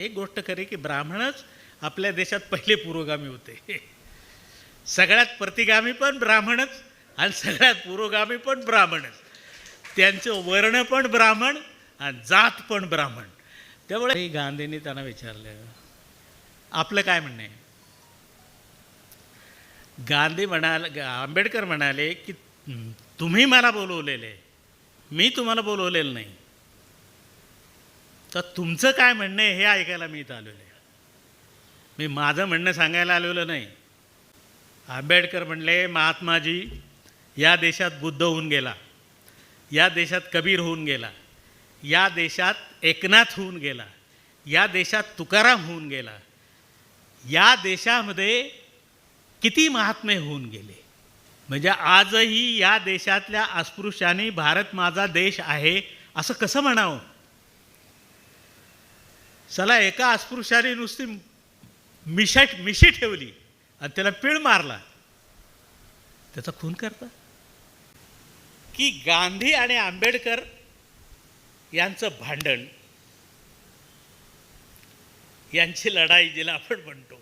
एक गोष्ट खरी की ब्राह्मणच आपल्या देशात पहिले पुरोगामी होते. सगळ्यात प्रतिगामी पण ब्राह्मणच आणि सगळ्यात पुरोगामी पण ब्राह्मणच. त्यांचं वर्ण पण ब्राह्मण आणि जात पण ब्राह्मण. त्यामुळे गांधींनी त्यांना विचारलं आपलं काय म्हणणं आहे. गांधी म्हणाले, आंबेडकर म्हणाले की तुम्ही मला बोलवलेले, मी तुम्हाला बोलवलेलं नाही, तर तुमचं काय म्हणणं आहे हे ऐकायला मी इथं आलेलो आहे. मी माझं म्हणणं सांगायला आलेलं नाही. आंबेडकर म्हणले महात्माजी या देशात बुद्ध होऊन गेला, या देशात कबीर होऊन गेला, या देशात एकनाथ होऊन गेला, या देशात तुकाराम होऊन गेला, या देशामध्ये किती महात्मे होऊन गेले. म्हणजे आजही या देशातल्या अस्पृश्यांनी भारत माझा देश आहे असं कसं म्हणावं. चला एका अस्पृश्याने नुसती मिशी ठेवली आणि त्याला पीळ मारला, त्याचा खून करता. की गांधी आणि आंबेडकर यांचं भांडण, यांची लढाई जिला आपण म्हणतो,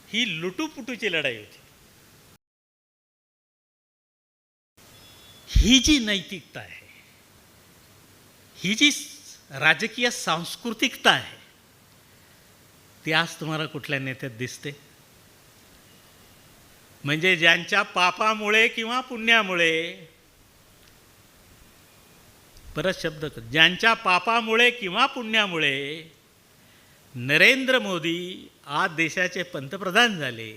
ही लुटूपुटूची लढाई होती. ही जी नैतिकता आहे, ही जी राजकीय सांस्कृतिकता आहे, ती आज तुम्हाला कुठल्या नेत्यात दिसते. म्हणजे ज्यांच्या पापामुळे किंवा पुण्यामुळे, परत शब्द, ज्यांच्या पापामुळे किंवा पुण्यामुळे नरेंद्र मोदी आज देशाचे पंतप्रधान झाले,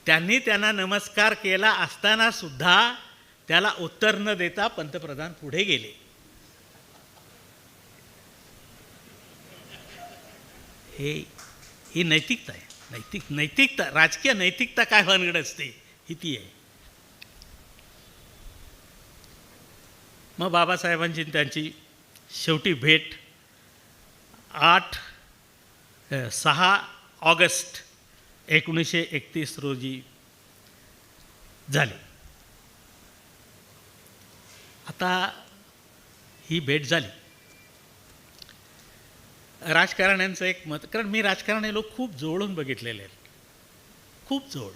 त्यांनी त्यांना नमस्कार केला असताना सुद्धा त्याला उत्तर न देता पंतप्रधान पुढे गेले. ही नैतिकता आहे. नैतिकता, राजकीय नैतिकता काय भानगड असते ही ती आहे. मग बाबासाहेबांची त्यांची शेवटी भेट 6 ऑगस्ट 1931 रोजी झाली. आता ही भेट झाली. राजकारण्यांचं एक मत, कारण मी राजकारणी लोक खूप जवळून बघितलेले आहेत, खूप जवळ.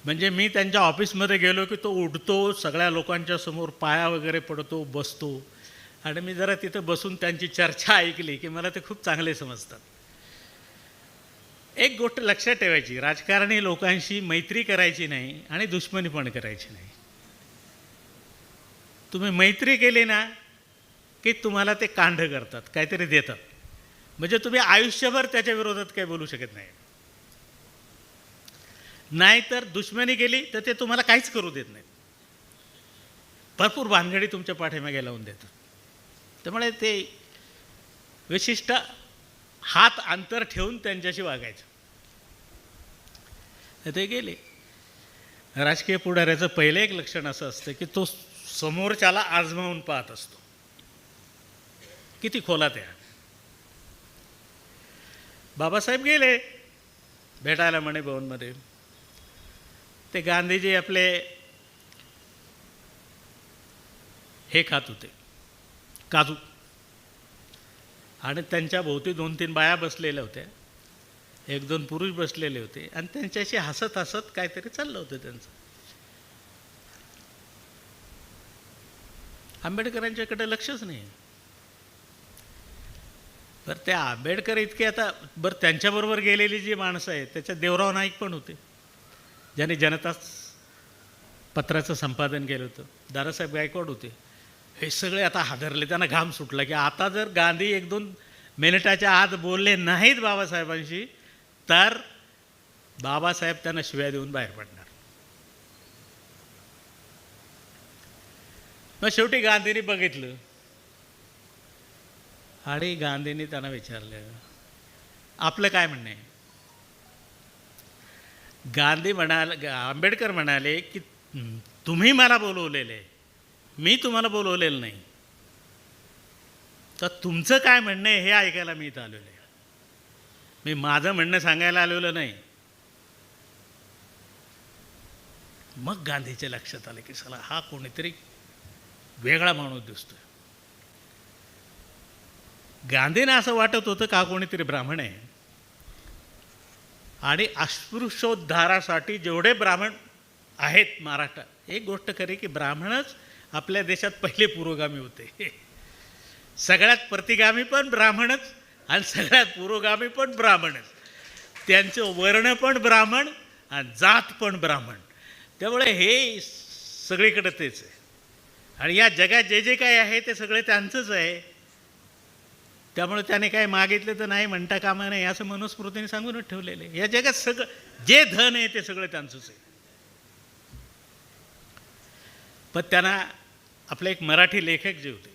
म्हणजे मी त्यांच्या ऑफिसमध्ये गेलो की तो उठतो, सगळ्या लोकांच्या समोर पाया वगैरे पडतो, बसतो. आणि मी जरा तिथं बसून त्यांची चर्चा ऐकली की मला ते खूप चांगले समजतात. एक गोष्ट लक्षात ठेवायची, राजकारणी लोकांशी मैत्री करायची नाही आणि दुश्मनी पण करायची नाही. तुम्ही मैत्री केली ना की तुम्हाला ते कांड करतात, काहीतरी देतात. म्हणजे तुम्ही आयुष्यभर त्याच्या विरोधात काही बोलू शकत नाही. नाहीतर दुश्मनी केली तर ते तुम्हाला काहीच करू देत नाहीत, भरपूर भानगडी तुमच्या पाठीमागे लावून देतात. त्यामुळे ते विशिष्ट हात अंतर ठेवून त्यांच्याशी वागायचं. ते गेले. राजकीय पुढाऱ्याचं पहिलं एक लक्षण असं असतं की तो समोरच्याला आजमावून पाहत असतो, किती खोलात आहे. बाबासाहेब गेले भेटायला मणे भवनमध्ये. ते गांधीजी आपले हे खात होते, काजू, आणि त्यांच्या भोवती 2-3 बाया बसलेल्या होत्या, 1-2 पुरुष बसलेले होते आणि त्यांच्याशी हसत हसत काहीतरी चाललं होतं त्यांचं. आंबेडकरांच्याकडे लक्षच नाही. तर त्या आंबेडकर इतके, आता बरं त्यांच्याबरोबर गेलेली जी माणसं आहेत त्याच्यात देवराव नाईक पण होते, ज्यांनी जनता पत्राचं संपादन केलं होतं. दादासाहेब गायकवाड होते. हे सगळे आता हादरले, त्यांना घाम सुटला की आता जर गांधी 1-2 मिनिटाच्या आत बोलले नाहीत बाबासाहेबांशी तर बाबासाहेब त्यांना शिव्या देऊन बाहेर पडणार. मग शेवटी गांधींनी बघितलं आणि गांधींनी त्यांना विचारलं आपलं काय म्हणणं आहे. गांधी म्हणाले, आंबेडकर म्हणाले की तुम्ही मला बोलवलेले, मी तुम्हाला बोलवलेलं नाही, तर तुमचं काय म्हणणं आहे हे ऐकायला मी इथं आलेलो आहे. मी माझं म्हणणं सांगायला आलेलं नाही. मग गांधीच्या लक्षात आलं की चला हा कोणीतरी वेगळा माणूस दिसतोय. गांधींना असं वाटत होतं का कोणीतरी ब्राह्मण आहे आणि अस्पृश्योद्धारासाठी जेवढे ब्राह्मण आहेत महाराष्ट्रात, एक गोष्ट खरी की ब्राह्मणच आपल्या देशात पहिले पुरोगामी होते. सगळ्यात प्रतिगामी पण ब्राह्मणच आणि सगळ्यात पुरोगामी पण ब्राह्मणच. त्यांचं वर्ण पण ब्राह्मण आणि जात पण ब्राह्मण. त्यामुळे हे सगळीकडे तेच आहे आणि या जगात जे जे काय आहे ते सगळे त्यांचंच आहे. त्यामुळे त्याने काय मागितलं तर नाही म्हणता कामा नाही असं मनुस्मृतीने सांगूनच ठेवलेलं आहे. या जगात सगळं जे धन आहे ते सगळं त्यांचंच आहे. पण त्यांना आपले एक मराठी लेखक जे होते,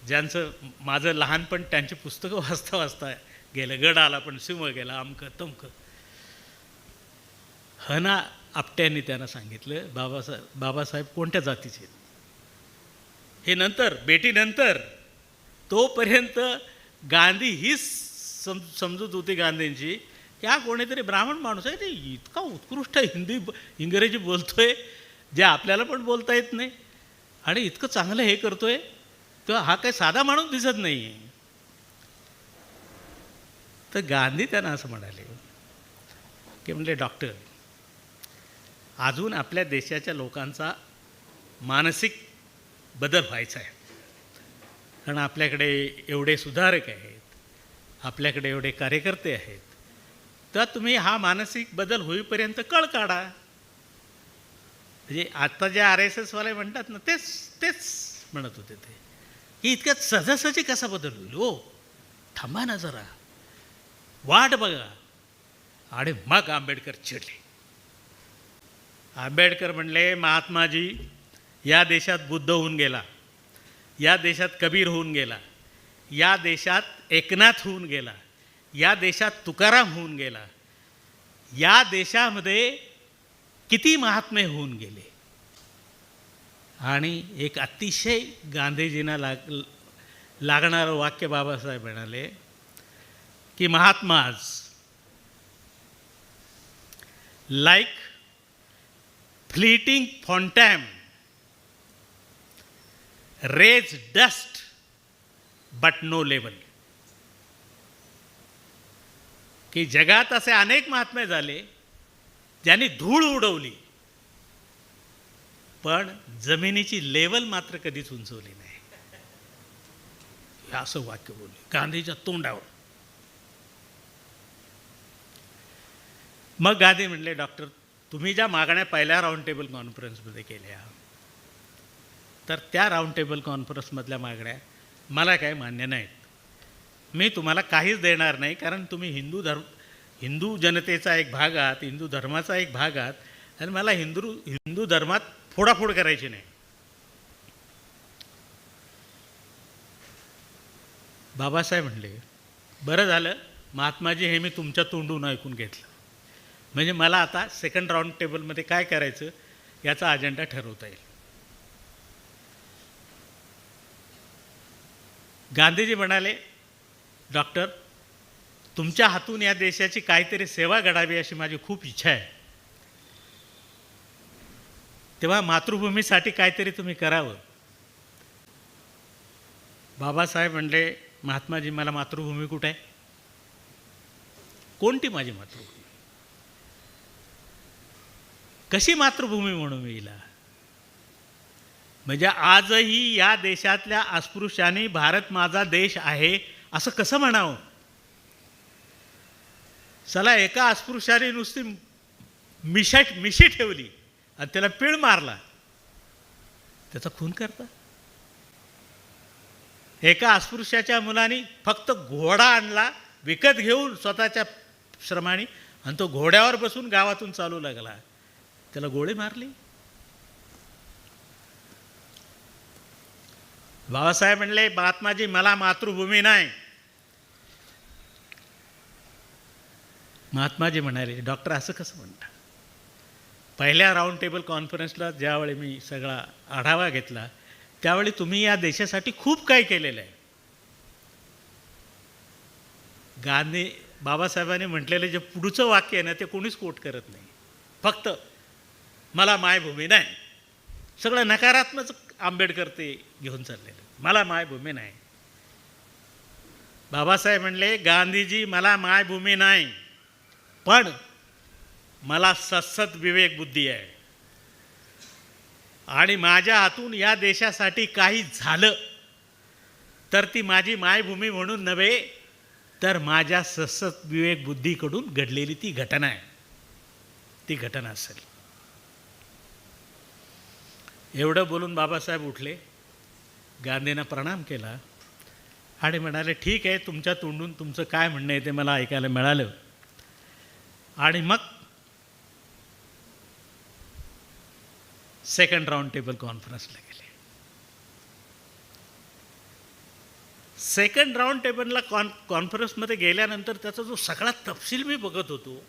ज्यांचं माझं लहानपण त्यांची पुस्तकं वाचता वाचता गेलं, गड आला पण सिंह गेला, अमकं तमकं, हना आपट्यांनी त्यांना सांगितलं बाबासाहेब कोणत्या जातीचे आहेत. हे नंतर बेटीनंतर, तोपर्यंत गांधी हीच समजूत होती गांधींची की हा कोणीतरी ब्राह्मण माणूस आहे, ते इतका उत्कृष्ट इंग्रजी बोलतोय जे आपल्याला पण बोलता येत नाही आणि इतकं चांगलं हे करतोय, तेव्हा हा काही साधा माणूस दिसत नाही आहे. तर गांधी त्यांना असं म्हणाले की म्हणजे डॉक्टर, अजून आपल्या देशाच्या लोकांचा मानसिक बदल व्हायचा आहे. कारण आपल्याकडे एवढे सुधारक आहेत, आपल्याकडे एवढे कार्यकर्ते आहेत, तर तुम्ही हा मानसिक बदल होईपर्यंत कळ काढा. म्हणजे आता जे RSSवाले म्हणतात ना, तेच म्हणत होते ते की इतक्यात सहजासहजी कसा बदल होईल. हो थांबा ना जरा, वाट बघा. आणि मग आंबेडकर चिडले. आंबेडकर म्हणले महात्माजी या देशात बुद्ध होऊन गेला, या देशात कबीर होऊन गेला, या देशात एकनाथ होऊन गेला, या देशात तुकाराम होऊन गेला, या देशामध्ये किती महात्मे होऊन गेले. आणि एक अतिशय गांधीजींना लागणारं वाक्य बाबासाहेब म्हणाले की Mahatmas like fleeting phantoms raise dust but no level. की जगात असे अनेक महात्मे झाले ज्यांनी धूळ उडवली, पण जमिनीची लेवल मात्र कधीच उंचवली नाही. हे असं वाक्य बोलले गांधीच्या तोंडावर. मग गांधी म्हणले, डॉक्टर तुम्ही ज्या मागण्या पहिल्या राऊंड टेबल कॉन्फरन्समध्ये केल्या, तर त्या राऊंड टेबल कॉन्फरन्समधल्या मागण्या मला काही मान्य नाहीत. मी तुम्हाला काहीच देणार नाही, कारण तुम्ही हिंदू जनतेचा एक भाग आहात, हिंदू धर्माचा एक भाग आहात आणि मला हिंदू धर्मात फोडाफोड करायची नाही. बाबासाहेब म्हणले बरं झालं महात्माजी, हे मी तुमच्या तोंडून ऐकून घेतलं. म्हणजे मला आता सेकंड राऊंड टेबलमध्ये काय करायचं याचा अजेंडा ठरवता येईल. गांधीजी म्हणाले, डॉक्टर तुमच्या हातून या देशाची काहीतरी सेवा घडावी अशी माझी खूप इच्छा आहे. तेव्हा मातृभूमीसाठी काहीतरी तुम्ही करावं. बाबासाहेब म्हणले, महात्माजी मला मातृभूमी कुठे आहे? कोणती माझी मातृभूमी? कशी मातृभूमी म्हणू मी हिला? म्हणजे आजही या देशातल्या अस्पृश्यांनी भारत माझा देश आहे असं कसं म्हणावं? चला, एका अस्पृश्याने नुसती मिशी ठेवली आणि त्याला पीळ मारला, त्याचा खून करता. एका अस्पृश्याच्या मुलाने फक्त घोडा आणला विकत घेऊन स्वतःच्या श्रमाने, आणि तो घोड्यावर बसून गावातून चालू लागला, त्याला गोळी मारली. बाबासाहेब म्हणले, महात्माजी मला मातृभूमी नाही. महात्माजी म्हणाले, डॉक्टर असं कसं म्हणता? पहिल्या राऊंड टेबल कॉन्फरन्सला ज्यावेळी मी सगळा आढावा घेतला त्यावेळी तुम्ही या देशासाठी खूप काही केलेलं आहे. बाबासाहेबांनी म्हटलेलं जे पुढचं वाक्य आहे ना, ते कोणीच कोट करत नाही. फक्त मला मायभूमी नाही, सगळं नकारात्मक आंबेडकर ते घेऊन चाललेलं. मला मायभूमी नाही. बाबासाहेब म्हणले, गांधीजी मला मायभूमी नाही, पण मला सत्सत विवेक बुद्धी आहे, आणि माझ्या हातून या देशासाठी काही झालं तर ती माझी मायभूमी म्हणून नव्हे, तर माझ्या सत्सत विवेक बुद्धीकडून घडलेली ती घटना आहे, ती घटना असेल. एवढं बोलून बाबासाहेब उठले, गांधींना प्रणाम केला आणि म्हणाले, ठीक आहे, तुमच्या तोंडून तुमचं काय म्हणणं आहे ते मला ऐकायला मिळालं. आणि मग सेकंड राऊंड टेबल कॉन्फरन्सला गेले. सेकंड राऊंड टेबलला कॉन्फरन्समध्ये गेल्यानंतर त्याचा जो सगळा तपशील मी बघत होतो,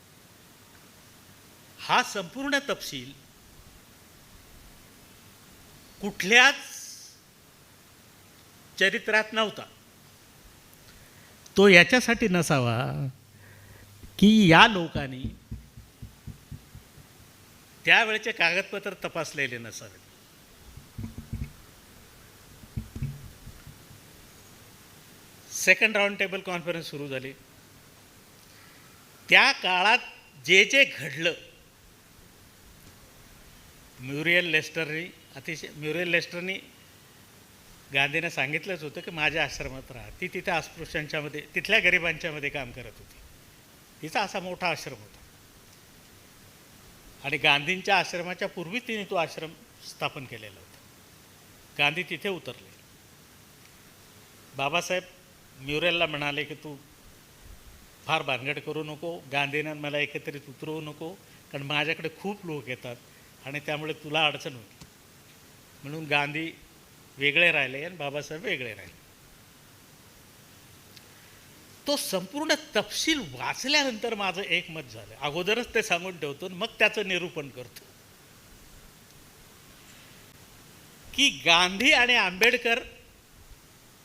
हा संपूर्ण तपशील कुठल्याच चरित्रात नव्हता. तो याच्यासाठी नसावा की या लोकांनी त्यावेळेचे कागदपत्र तपासलेले नसावे. सेकंड राऊंड टेबल कॉन्फरन्स सुरू झाली. त्या काळात जे जे घडलं, म्युरियल लेस्टरनी गांधींना सांगितलंच होतं की माझ्या आश्रमात राहा. ती तिथे अस्पृश्यांच्यामध्ये, तिथल्या गरिबांच्यामध्ये काम करत होती. तिचा असा मोठा आश्रम होता आणि गांधींच्या आश्रमाच्या पूर्वी तिने तो आश्रम स्थापन केलेला होता. गांधी तिथे उतरले. बाबासाहेब म्युरेलला म्हणाले की तू फार भानगड करू नको, गांधींना मला एकत्रित उतरवू नको, कारण माझ्याकडे खूप लोक येतात आणि त्यामुळे तुला अडचण होती. म्हणून गांधी वेगळे राहिले आणि बाबासाहेब वेगळे राहिले. तो संपूर्ण तपशील वाचल्यानंतर माझं एक मत झालं. अगोदरच ते सांगून ठेवतो, मग त्याचं निरूपण करतो की गांधी आणि आंबेडकर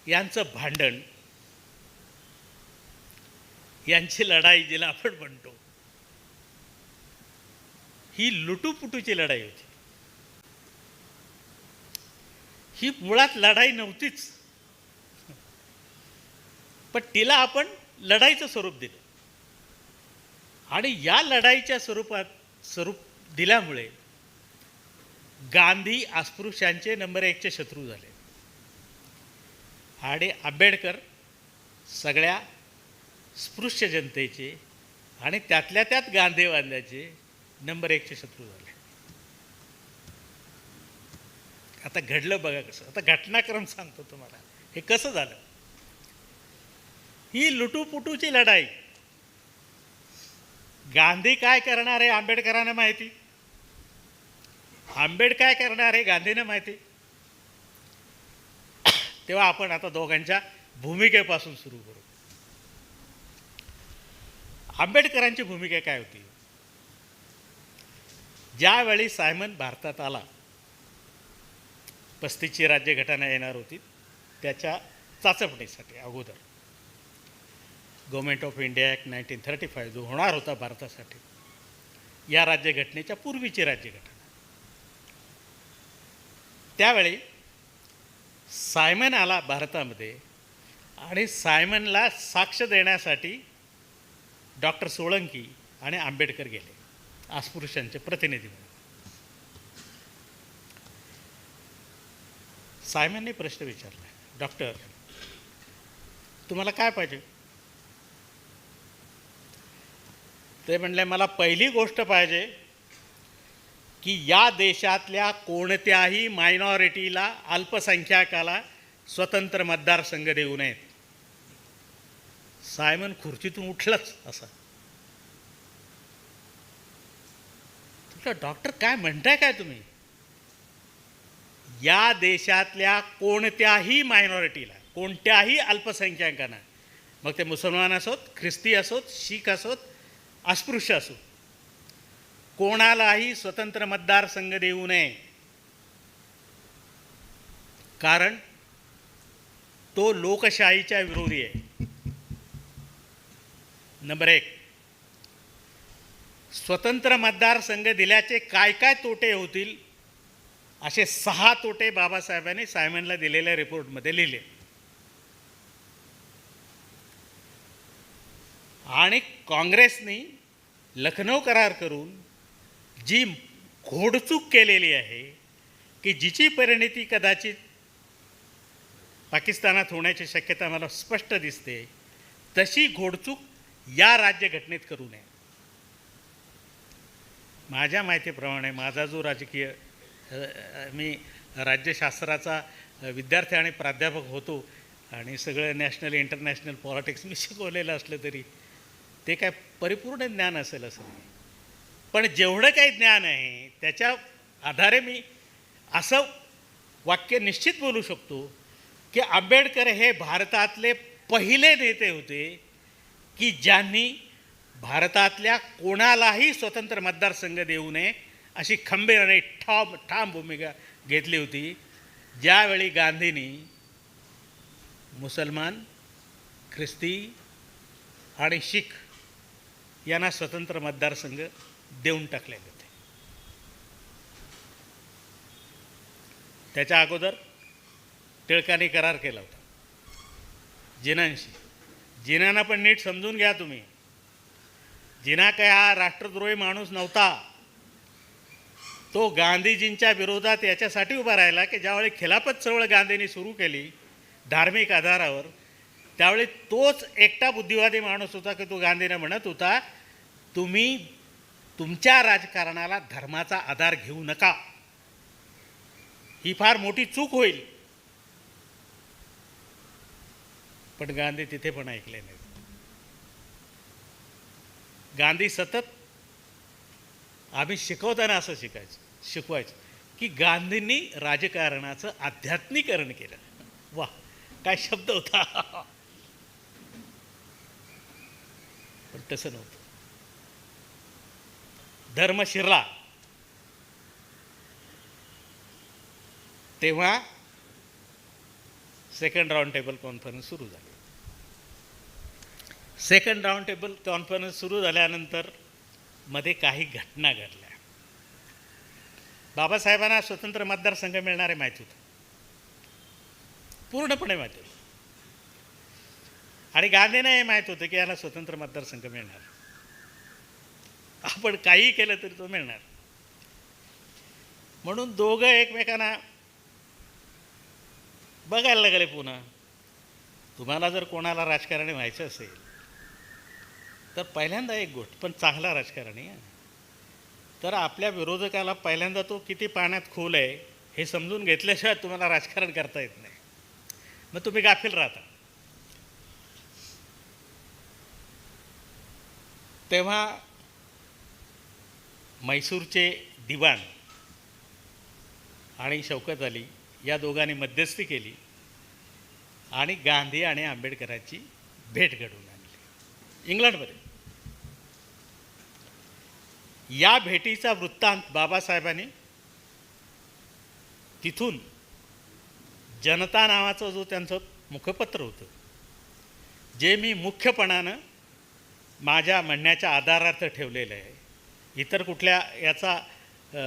यांचं भांडण, यांची लढाई जिला आपण म्हणतो, ही लुटूपुटूची लढाई होती. ही मुळात लढाई नव्हतीच, पण तिला आपण लढाईचं स्वरूप दिलं. आणि या लढाईच्या स्वरूप दिल्यामुळे गांधी अस्पृश्यांचे नंबर 1चे शत्रू झाले आणि आंबेडकर सगळ्या स्पृश्य जनतेचे आणि त्यातल्या त्यात गांधीवाद्याचे नंबर 1चे शत्रू झाले. आता घडलं बघा कसं. आता घटनाक्रम सांगतो तुम्हाला, हे कसं झालं. ही लुटूपुटूची लढाई. गांधी काय करणार आहे आंबेडकरांना माहिती, आंबेडकर काय करणार आहे गांधींना माहिती. तेव्हा आपण आता दोघांच्या भूमिकेपासून सुरू करू. आंबेडकरांची भूमिका काय होती. ज्यावेळी सायमन भारतात आला, 35ची राज्यघटना येणार होती, त्याच्या चाचपणीसाठी अगोदर गव्हर्मेंट ऑफ इंडिया ॲक्ट 1935 जो होणार होता भारतासाठी, या राज्यघटनेच्या पूर्वीची राज्यघटना. त्यावेळी सायमन आला भारतामध्ये आणि सायमनला साक्ष देण्यासाठी डॉक्टर सोळंकी आणि आंबेडकर गेले अस्पृश्यांचे प्रतिनिधी म्हणून. सायमनने प्रश्न विचारला, डॉक्टर तुम्हाला काय पाहिजे. ते म्हणले, मला पहिली गोष्ट पाहिजे की या देशातल्या कोणत्याही मायनॉरिटीला, अल्पसंख्याकाला स्वतंत्र मतदारसंघ देऊ नयेत. सायमन खुर्चीतून उठलंच असा. डॉक्टर काय म्हणताय काय तुम्ही. या देशातल्या कोणत्याही मायनॉरिटीला, कोणत्याही अल्पसंख्याकांना, मग ते मुसलमान असोत, ख्रिस्ती असोत, शीख असोत, अस्पृश्य असोत, कोणालाही स्वतंत्र मतदारसंघ देऊ नये. कारण तो लोकशाहीच्या विरोधी आहे. नंबर 1, स्वतंत्र मतदारसंघ दिल्याचे काय काय तोटे होतील, असे 6 तोटे बाबासाहेबांनी सायमनला दिलेल्या रिपोर्टमध्ये लिहिले. आणि काँग्रेसने लखनौ करार करून जी घोडचूक केलेली आहे की जिची परिणती कदाचित पाकिस्तानात होण्याची शक्यता मला स्पष्ट दिसते, तशी घोडचूक या राज्यघटनेत करू नये. माझ्या माहितीप्रमाणे माझा जो राजकीय मी राज्यशास्त्राचा विद्यार्थी आणि प्राध्यापक होतो आणि सगळं नॅशनल इंटरनॅशनल पॉलिटिक्स मी शिकवलेलं असलं तरी ते काय परिपूर्ण ज्ञान असेल असं नाही, पण जेवढं काही ज्ञान आहे त्याच्या आधारे मी असं वाक्य निश्चित बोलू शकतो की आंबेडकर हे भारतातले पहिले नेते होते की ज्यांनी भारतातल्या कोणालाही स्वतंत्र मतदारसंघ देऊ नये अशी खंबीर आणि ठाम भूमिका घेतली होती. ज्यावेळी गांधींनी मुसलमान, ख्रिस्ती आणि शीख यांना स्वतंत्र मतदारसंघ देऊन टाकलेले होते. त्याच्या अगोदर टिळकांनी करार केला होता जिनांशी. जिनांना पण नीट समजून घ्या तुम्ही. जिना काय हा राष्ट्रद्रोही माणूस नव्हता. तो गांधीजींच्या विरोधात याच्यासाठी उभा राहिला की ज्यावेळी खिलाफत चळवळ गांधींनी सुरू केली धार्मिक आधारावर, त्यावेळी तोच एकटा बुद्धिवादी माणूस होता की तो गांधींना म्हणत होता, तुम्ही तुमच्या राजकारणाला धर्माचा आधार घेऊ नका, ही फार मोठी चूक होईल. पण गांधी तिथे पण ऐकले नाही. गांधी सतत आम्ही शिकवताना असं शिकवायचं की गांधींनी राजकारणाचं आध्यात्मिकरण केलं. वा, काय शब्द होता. पण तसं नव्हतं. धर्म शिरला तेव्हा सेकंड राऊंड टेबल कॉन्फरन्स सुरू झाली. सेकंड राऊंड टेबल कॉन्फरन्स सुरू झाल्यानंतर मध्ये काही घटना घडल्या. बाबासाहेबांना स्वतंत्र मतदारसंघ मिळणारे माहीत होतं, पूर्णपणे माहीत होतं. आणि गांधींना हे माहीत होतं की याला स्वतंत्र मतदारसंघ मिळणार, आपण काही केलं तरी तो मिळणार. म्हणून दोघं एकमेकांना बघायला लागले. पुन्हा तुम्हाला जर कोणाला राजकारणी व्हायचं असेल तर पहिल्यांदा एक गोष्ट, पण चांगला राजकारणी आहे, तर आपल्या विरोधकाला पहिल्यांदा तो किती पाण्यात खोल आहे हे समजून घेतल्याशिवाय तुम्हाला राजकारण करता येत नाही. मग तुम्ही गाफील राहता. तेव्हा म्हैसूरचे दिवाण आणि शौकत अली या दोघांनी मध्यस्थी केली आणि गांधी आणि आंबेडकरांची भेट घडवून आणली इंग्लंडमध्ये. या भेटीचा वृत्तांत बाबासाहेबांनी तिथून जनता नावाचं जो त्यांचं मुखपत्र होतं, जे मी मुख्यपणानं माझ्या म्हणण्याच्या आधारार्थ ठेवलेलं आहे, इतर कुठल्या याचा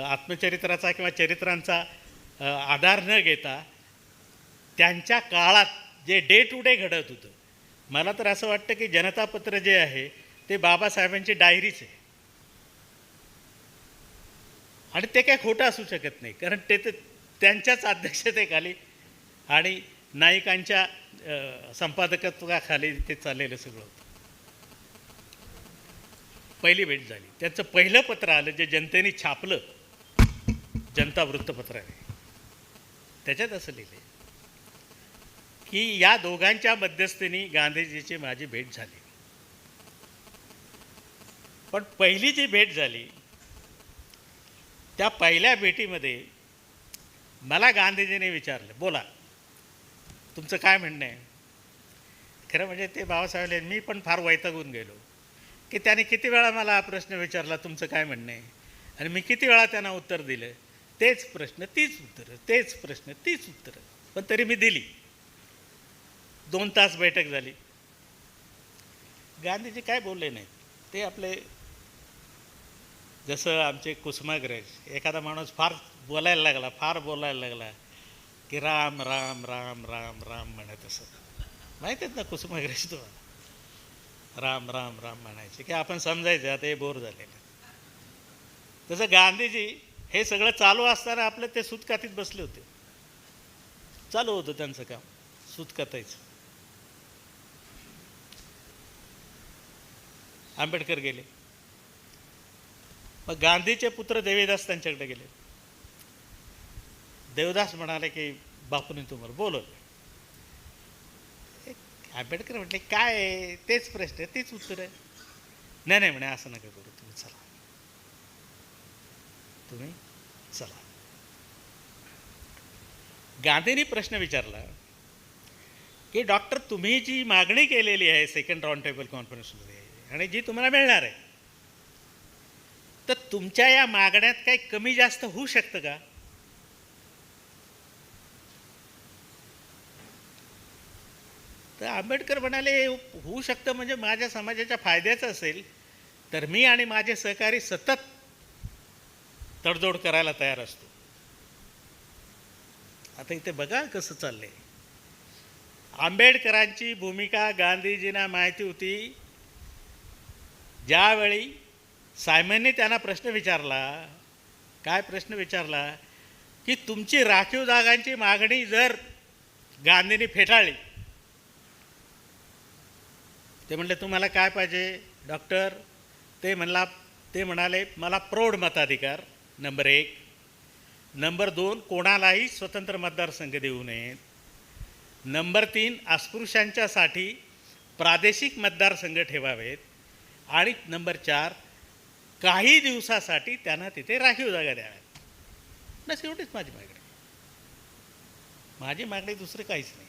आत्मचरित्राचा किंवा चरित्रांचा आधार न घेता त्यांच्या काळात जे डे टू डे घडत होतं, मला तर असं वाटतं की जनतापत्र जे आहे ते बाबासाहेबांची डायरीच आहे. आणि ते काय खोटं असू शकत नाही, कारण ते तर त्यांच्याच अध्यक्षतेखाली आणि नाईकांच्या संपादकत्वाखाली ते चाललेलं सगळं होतं. पहिली भेट झाली. त्यांचं पहिलं पत्र आलं जे जनतेने छापलं, जनता वृत्तपत्र आहे, त्याच्यात असं लिहिले की या दोघांच्या मध्यस्थीने गांधीजीची माझी भेट झाली. पण पहिली जी भेट झाली त्या पहिल्या भेटीमध्ये मला गांधीजींनी विचारलं, बोला तुमचं काय म्हणणं आहे. खरं म्हणजे ते बाबासाहेब, मी पण फार वैतागून गेलो की त्याने किती वेळा मला हा प्रश्न विचारला, तुमचं काय म्हणणं आहे, आणि मी किती वेळा त्यांना उत्तर दिलं, तेच प्रश्न तीच उत्तरं, तेच प्रश्न तीच उत्तरं, पण तरी मी दिली. 2 तास बैठक झाली. गांधीजी काय बोलले नाहीत. ते आपले जसं आमचे कुसुमाग्रज, एखादा माणूस फार बोलायला लागला की राम राम राम राम राम म्हणत असत. माहीत आहेत ना कुसुमाग्रज तुम्हाला. राम राम राम म्हणायचे की आपण समजायचं आता हे बोर झालेलं. तसं गांधीजी हे सगळं चालू असताना आपलं ते सूतकातीत बसले होते. चालू होतं त्यांचं काम सूत कातायचं. आंबेडकर गेले. मग गांधीचे पुत्र देवीदास त्यांच्याकडे गेले. देवदास म्हणाले की बापूने तुम्हाला बोलवलं. आंबेडकर म्हटले काय आहे? तेच प्रश्न आहे, तेच उत्तर आहे. नाही नाही म्हणे, असं नका करू, तुम्ही चला, तुम्ही चला. गांधींनी प्रश्न विचारला की डॉक्टर, तुम्ही जी मागणी केलेली आहे सेकंड राऊंड टेबल कॉन्फरन्समध्ये आणि जी तुम्हाला मिळणार आहे, तर तुमच्या या मागण्यात काही कमी जास्त होऊ शकतं का? तर आंबेडकर म्हणाले होऊ शकतं म्हणजे माझ्या समाजाच्या फायद्याचं असेल तर मी आणि माझे सहकारी सतत तडजोड करायला तयार असतो. आता इथे बघा कसं चाललंय. आंबेडकरांची भूमिका गांधीजींना माहिती होती. ज्यावेळी सायमनने त्यांना प्रश्न विचारला, काय प्रश्न विचारला की तुमची राखीव जागांची मागणी जर गांधींनी फेटाळली, ते म्हणले तुम्हाला काय पाहिजे डॉक्टर? ते म्हणाले मला प्रौढ मताधिकार नंबर 1, नंबर 2 कोणालाही स्वतंत्र मतदारसंघ देऊ नयेत, नंबर 3 अस्पृश्यांच्यासाठी प्रादेशिक मतदारसंघ ठेवावेत, आणि नंबर 4 काही दिवसासाठी त्यांना तिथे राखीव जागा द्याव्यात. बस एवढीच माझी मागणी. माझी मागणी दुसरं काहीच नाही.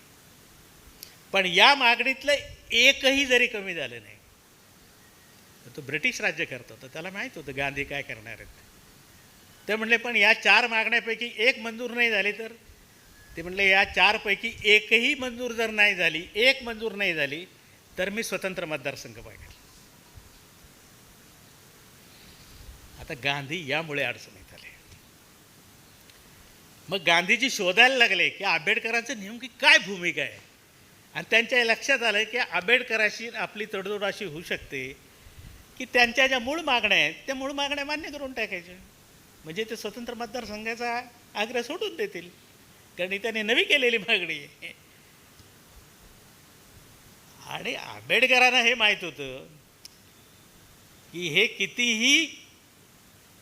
पण या मागणीतलं एकही जरी कमी झालं नाही, तर तो ब्रिटिश राज्य करत होता, त्याला माहीत होतं गांधी काय करणार आहेत. ते म्हणले पण या 4 मागण्यापैकी एक मंजूर नाही झाली तर? ते म्हणले या 4 पैकी एकही मंजूर जर नाही झाली, एक मंजूर नाही झाली, तर मी स्वतंत्र मतदारसंघ मागेल. आता गांधी यामुळे अडचणीत आले. मग गांधीजी शोधायला लागले की आंबेडकरांचं नेमकी काय भूमिका आहे. आणि त्यांच्या लक्षात आलं की आंबेडकराशी आपली तडजोड अशी होऊ शकते की त्यांच्या ज्या मूळ मागण्या आहेत त्या मूळ मागण्या मान्य करून टाकायच्या, म्हणजे ते स्वतंत्र मतदारसंघाचा आग्रह सोडून देतील, कारण त्यांनी नवी केलेली मागणी आहे. आणि आंबेडकरांना हे माहीत होतं की हे कितीही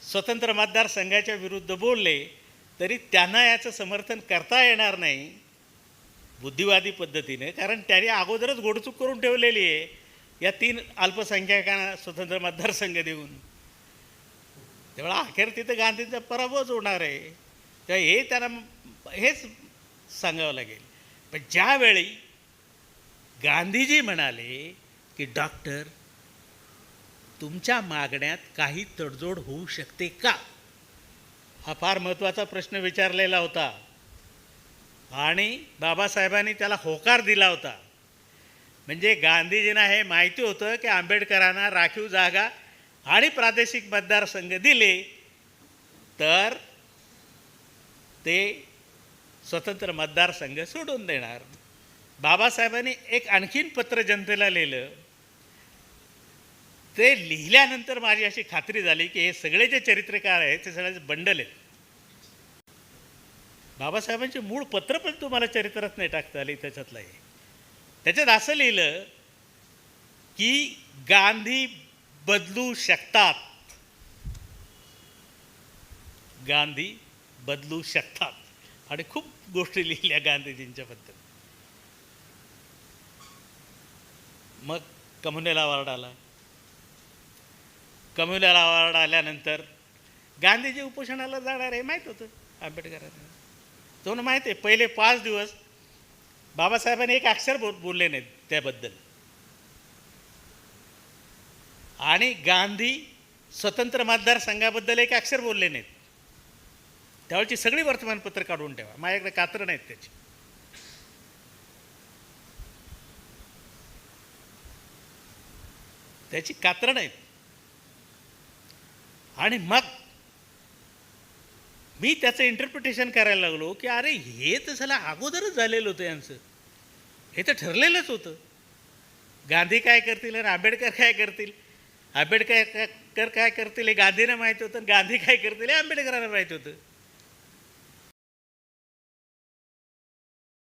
स्वतंत्र मतदारसंघाच्या विरुद्ध बोलले तरी त्यांना याचं समर्थन करता येणार नाही बुद्धिवादी पद्धतीने, कारण त्यांनी अगोदरच घोडचूक करून ठेवलेली आहे या 3 अल्पसंख्याकांना स्वतंत्र मतदारसंघ देऊन. तेव्हा अखेर तिथं गांधींचा पराभवच होणार आहे. तेव्हा हे त्यांना हेच सांगावं लागेल. पण ज्यावेळी गांधीजी म्हणाले की डॉक्टर, तुमच्या मागण्यात काही तडजोड होऊ शकते का, हा फार महत्त्वाचा प्रश्न विचारलेला होता. आणि बाबासाहेबांनी त्याला होकार दिला होता. म्हणजे गांधीजींना हे माहिती होतं की आंबेडकरांना राखीव जागा आणि प्रादेशिक मतदारसंघ दिले तर ते स्वतंत्र मतदारसंघ सोडून देणार. बाबासाहेबांनी एक आणखीन पत्र जनतेला लिहिलं. ते लिहिल्यानंतर माझी अशी खात्री झाली की हे सगळे जे चरित्रकार आहेत ते सगळ्याचे बंडल आहेत. बाबासाहेबांचे मूळ पत्र पण तुम्हाला चरित्रात नाही टाकता आली. त्याच्यातलं आहे, त्याच्यात असं लिहिलं की गांधी बदलू शकतात, गांधी बदलू शकतात. आणि खूप गोष्टी लिहिल्या गांधीजींच्याबद्दल. मग कम्युनल अवॉर्ड आला. कम्युनल अवॉर्ड आल्यानंतर गांधीजी उपोषणाला जाणार आहे माहीत होतं आंबेडकरांना. तो माहिती आहे, पहिले 5 दिवस बाबासाहेबांनी एक अक्षर बोलले नाहीत त्याबद्दल. आणि गांधी स्वतंत्र मतदारसंघाबद्दल एक अक्षर बोलले नाहीत. त्यावेळची सगळी वर्तमानपत्र काढून ठेवा, माझ्याकडे कात्र नाहीत त्याची. त्याची कात्र नाहीत. आणि मग मी त्याचं इंटरप्रिटेशन करायला लागलो की अरे हे तर झालं अगोदरच झालेलं होतं यांचं, हे तर ठरलेलंच होतं. गांधी काय करतील आणि आंबेडकर काय करतील, आंबेडकर काय करतील हे गांधींना माहीत होतं, गांधी काय करतील हे आंबेडकरांना माहीत होतं.